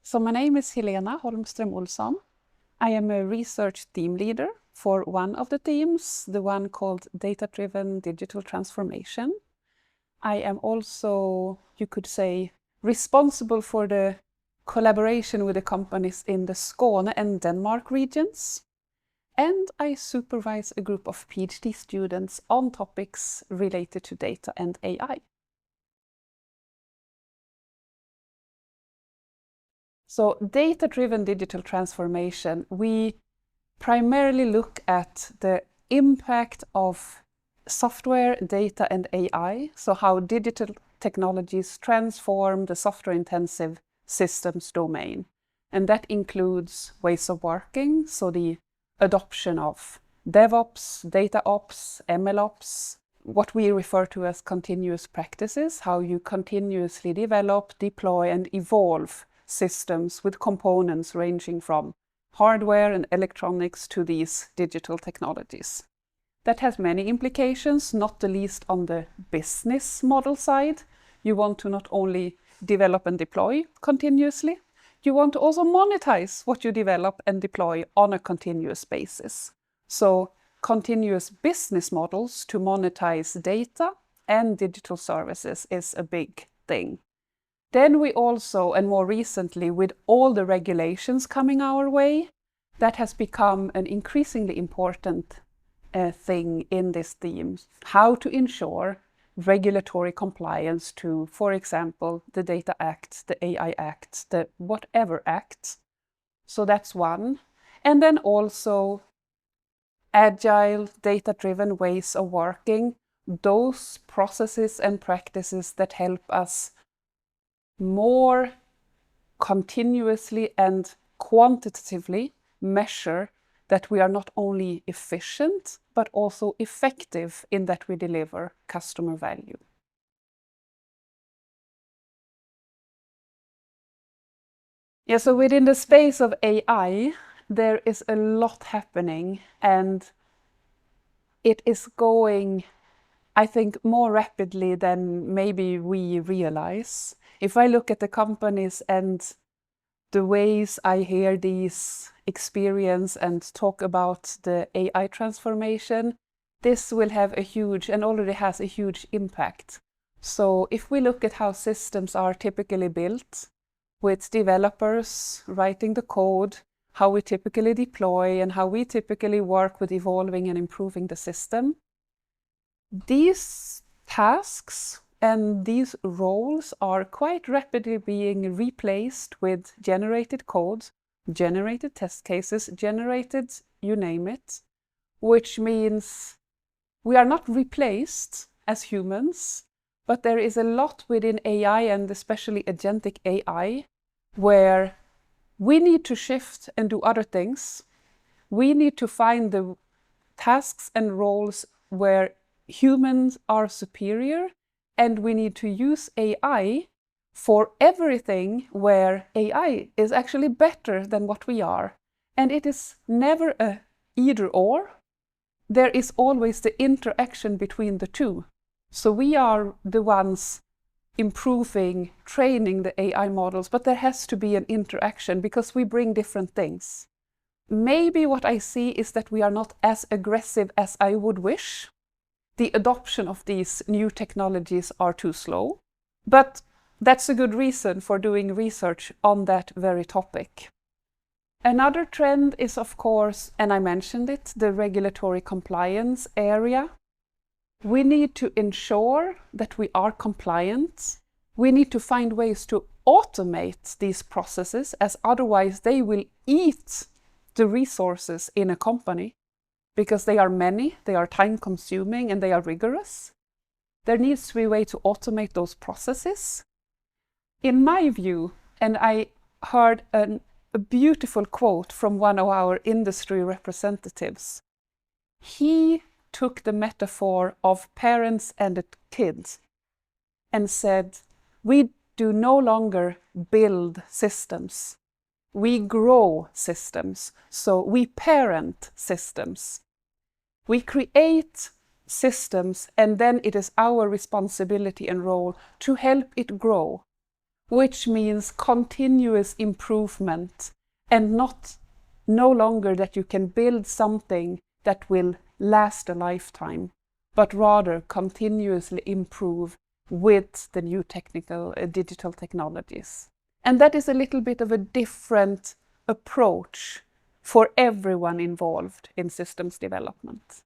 So my name is Helena Holmström Olsson. I am a research team leader for one of the teams, the one called Data-Driven Digital Transformation. I am also, you could say, responsible for the collaboration with the companies in the Skåne and Denmark regions. And I supervise a group of PhD students on topics related to data and AI. So data-driven digital transformation, we primarily look at the impact of software, data and AI, so how digital technologies transform the software-intensive systems domain. And that includes ways of working, so the adoption of DevOps, DataOps, MLOps, what we refer to as continuous practices, how you continuously develop, deploy and evolve systems with components ranging from hardware and electronics to these digital technologies. That has many implications, not the least on the business model side. You want to not only develop and deploy continuously, you want to also monetize what you develop and deploy on a continuous basis. So continuous business models to monetize data and digital services is a big thing. Then we also, and more recently, with all the regulations coming our way, that has become an increasingly important thing in this theme. How to ensure regulatory compliance to, for example, the Data Act, the AI Act, the whatever act. So that's one. And then also agile, data-driven ways of working, those processes and practices that help us more continuously and quantitatively measure that we are not only efficient, but also effective in that we deliver customer value. Yeah, so within the space of AI, there is a lot happening, and it is going, I think, more rapidly than maybe we realize. If I look at the companies and the ways I hear these experience and talk about the AI transformation, this will have a huge, and already has a huge impact. So if we look at how systems are typically built, with developers writing the code, how we typically deploy, and how we typically work with evolving and improving the system, these tasks and these roles are quite rapidly being replaced with generated code, generated test cases, generated you name it, which means we are not replaced as humans, but there is a lot within AI and especially agentic AI where we need to shift and do other things. We need to find the tasks and roles where humans are superior, and we need to use AI for everything where AI is actually better than what we are. And it is never a either or. There is always the interaction between the two. So we are the ones improving, training the AI models, but there has to be an interaction because we bring different things. Maybe what I see is that we are not as aggressive as I would wish. The adoption of these new technologies are too slow, but that's a good reason for doing research on that very topic. Another trend is, of course, and I mentioned it, the regulatory compliance area. We need to ensure that we are compliant. We need to find ways to automate these processes, as otherwise they will eat the resources in a company because they are many, they are time-consuming, and they are rigorous. There needs to be a way to automate those processes. In my view, and I heard a beautiful quote from one of our industry representatives, he took the metaphor of parents and a kid and said, we do no longer build systems, we grow systems, so we parent systems. We create systems, and then it is our responsibility and role to help it grow. which means continuous improvement, and no longer that you can build something that will last a lifetime, but rather continuously improve with the new digital technologies. And that is a little bit of a different approach for everyone involved in systems development.